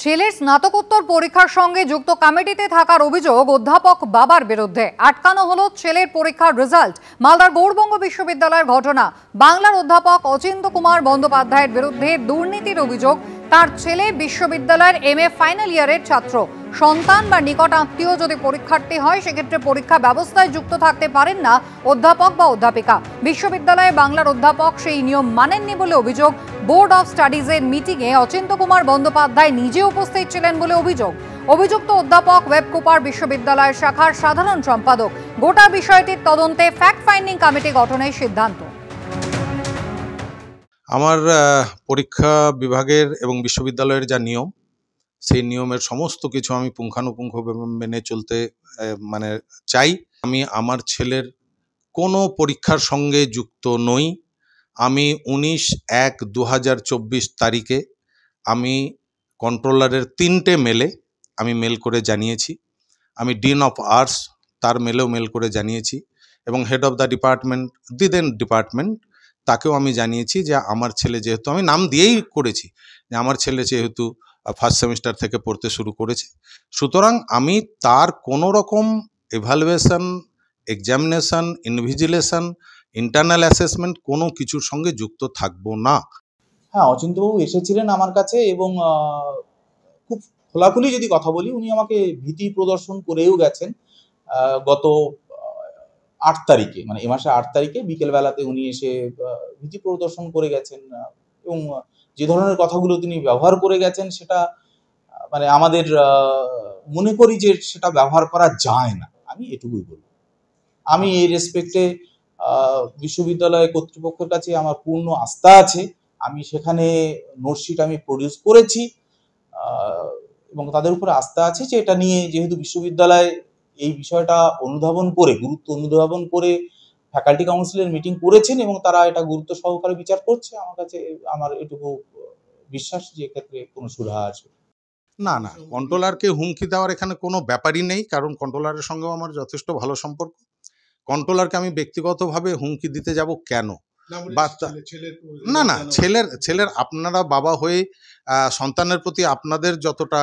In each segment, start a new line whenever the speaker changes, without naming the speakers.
ছেলের স্নাতকোত্তর পরীক্ষার সঙ্গে যুক্ত কমিটিতে থাকার অভিযোগ অধ্যাপক বাবার বিরুদ্ধে। আটকানো হলো ছেলের পরীক্ষার রেজাল্ট। মালদার গৌড়বঙ্গ বিশ্ববিদ্যালয়ের ঘটনা। বাংলার অধ্যাপক অচিন্ত্য কুমার বন্দ্যোপাধ্যায়ের বিরুদ্ধে দুর্নীতির অভিযোগ। তার ছেলে বিশ্ববিদ্যালয়ের MA ফাইনাল ইয়ারের ছাত্র। সন্তান বা নিকট আত্মীয় যদি পরীক্ষার্থী হয় সেক্ষেত্রে পরীক্ষা ব্যবস্থায় যুক্ত থাকতে পারেন না অধ্যাপক বা অধ্যাপিকা। বিশ্ববিদ্যালয়ে বাংলার অধ্যাপক সেই নিয়ম মানেননি বলে অভিযোগ। বোর্ড অফ স্টাডিজের মিটিংয়ে অচিন্ত্য কুমার বন্দ্যোপাধ্যায় নিজে উপস্থিত ছিলেন বলে অভিযোগ। অভিযুক্ত অধ্যাপক ওয়েবকুপার বিশ্ববিদ্যালয়ের শাখার সাধারণ সম্পাদক। গোটা বিষয়টির তদন্তে ফ্যাক্ট ফাইন্ডিং কমিটি গঠনের সিদ্ধান্ত।
আমার পরীক্ষা বিভাগের এবং বিশ্ববিদ্যালয়ের যা নিয়ম, সেই নিয়মের সমস্ত কিছু আমি পুঙ্খানুপুঙ্খ মেনে চলতে চাই। আমি আমার ছেলের কোনো পরীক্ষার সঙ্গে যুক্ত নই। আমি 19/1/2024 তারিখে আমি কন্ট্রোলারের 3টে মেলে আমি মেল করে জানিয়েছি। আমি ডিন অফ আর্টস তার মেলেও মেল করে জানিয়েছি এবং হেড অফ দ্য ডিপার্টমেন্ট তাকেও আমি জানিয়েছি যে আমার ছেলে, যেহেতু আমি নাম দিয়েই করেছি যে আমার ছেলে যেহেতু ফার্স্ট সেমিস্টার থেকে পড়তে শুরু করেছে, সুতরাং আমি তার কোনো রকম evaluation, examination, invigilation, internal assessment কোনো কিছুর সঙ্গে যুক্ত থাকবো না।
হ্যাঁ, অচিন্ত্যবাবু এসেছিলেন আমার কাছে এবং খুব খোলাখুলি যদি কথা বলি, উনি আমাকে ভীতি প্রদর্শন করেও গেছেন। গত 8 তারিখে, মানে এ মাসে 8 তারিখে বিকেলবেলাতে উনি এসে ভীতি প্রদর্শন করে গেছেন এবং যে ধরনের কথাগুলো তিনি ব্যবহার করে গেছেন সেটা আমাদের মনে করি যে সেটা ব্যবহার করা যায় না। আমি এটুকুই বলব। আমি এই রেসপেক্টে বিশ্ববিদ্যালয় কর্তৃপক্ষের কাছে আমার পূর্ণ আস্থা আছে। আমি সেখানে নোটশিট আমি প্রডিউস করেছি এবং তাদের উপরে আস্থা আছে যে এটা নিয়ে, যেহেতু বিশ্ববিদ্যালয় এই বিষয়টা গুরুত্ব অনুধাবন করে ফ্যাকাল্টি কাউন্সিলের মিটিং করেছেন এবং তারা এটা গুরুত্ব সহকারে বিচার করছে, আমার এটুকু বিশ্বাস যে এক্ষেত্রে কোনো সুরাহা আসবে
না। কন্ট্রোলারকে হুমকি দেওয়ার এখানে কোনো ব্যাপারই নেই, কারণ কন্ট্রোলারের সঙ্গেও আমার যথেষ্ট ভালো সম্পর্ক। কন্ট্রোলারকে আমি ব্যক্তিগতভাবে হুমকি দিতে যাব কেন? না, ছেলের আপনারা বাবা হয়ে সন্তানের প্রতি আপনাদের যতটা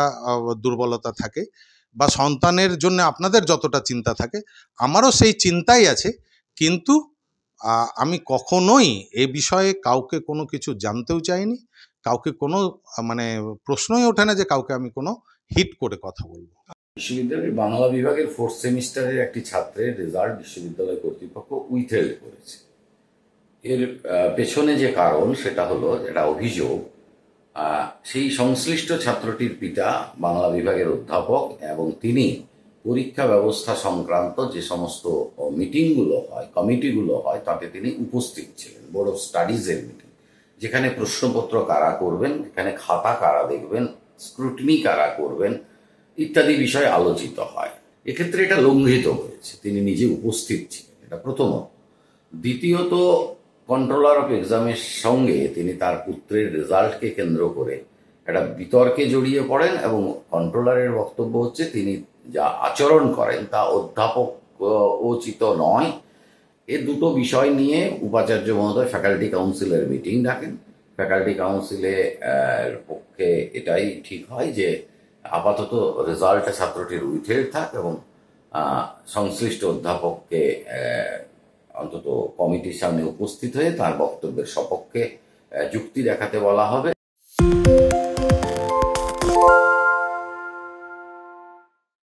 দুর্বলতা থাকে বা সন্তানের জন্য আপনাদের যতটা চিন্তা থাকে, আমারও সেই চিন্তাই আছে। কিন্তু আমি কখনোই এ বিষয়ে কাউকে কোনো কিছু জানতেও চাইনি। কাউকে কোনো প্রশ্নই ওঠে না যে কাউকে আমি কোনো হিট করে কথা বলবো।
বিশ্ববিদ্যালয়ের বাংলা বিভাগের 4th সেমিস্টারের একটি ছাত্রের রেজাল্ট বিশ্ববিদ্যালয় কর্তৃপক্ষ উইথহেল্ড করেছে। এর পেছনে যে কারণ সেটা হলো, এটা অভিযোগ, সেই সংশ্লিষ্ট ছাত্রটির পিতা বাংলা বিভাগের অধ্যাপক এবং তিনি পরীক্ষা ব্যবস্থা সংক্রান্ত যে সমস্ত মিটিংগুলো হয়, কমিটিগুলো হয়, তাতে তিনি উপস্থিত ছিলেন। বোর্ড অফ স্টাডিজের মিটিং, যেখানে প্রশ্নপত্র কারা করবেন, যেখানে খাতা কারা দেখবেন, স্ক্রুটিনি কারা করবেন ইত্যাদি বিষয় আলোচিত হয়। এক্ষেত্রে এটা লঙ্ঘিত হয়েছে, তিনি নিজে উপস্থিত ছিলেন, এটা প্রথমত। দ্বিতীয়ত, কন্ট্রোলার অফ এক্সামের সঙ্গে তিনি তার পুত্রের রেজাল্টকে কেন্দ্র করে একটা বিতর্কে জড়িয়ে পড়েন এবং কন্ট্রোলারের বক্তব্য হচ্ছে তিনি যা আচরণ করেন তা অধ্যাপক উচিত নয়। এ দুটো বিষয় নিয়ে উপাচার্য মহোদয় ফ্যাকাল্টি কাউন্সিলের মিটিং ডাকেন। ফ্যাকাল্টি কাউন্সিলের পক্ষে এটাই ঠিক হয় যে আপাতত রেজাল্টটা ছাত্রটির উইথহেল্ড থাক এবং সংশ্লিষ্ট অধ্যাপককে অন্তত কমিটির সামনে উপস্থিত হয়ে তার বক্তব্যের সপক্ষে যুক্তি দেখাতে বলা হবে।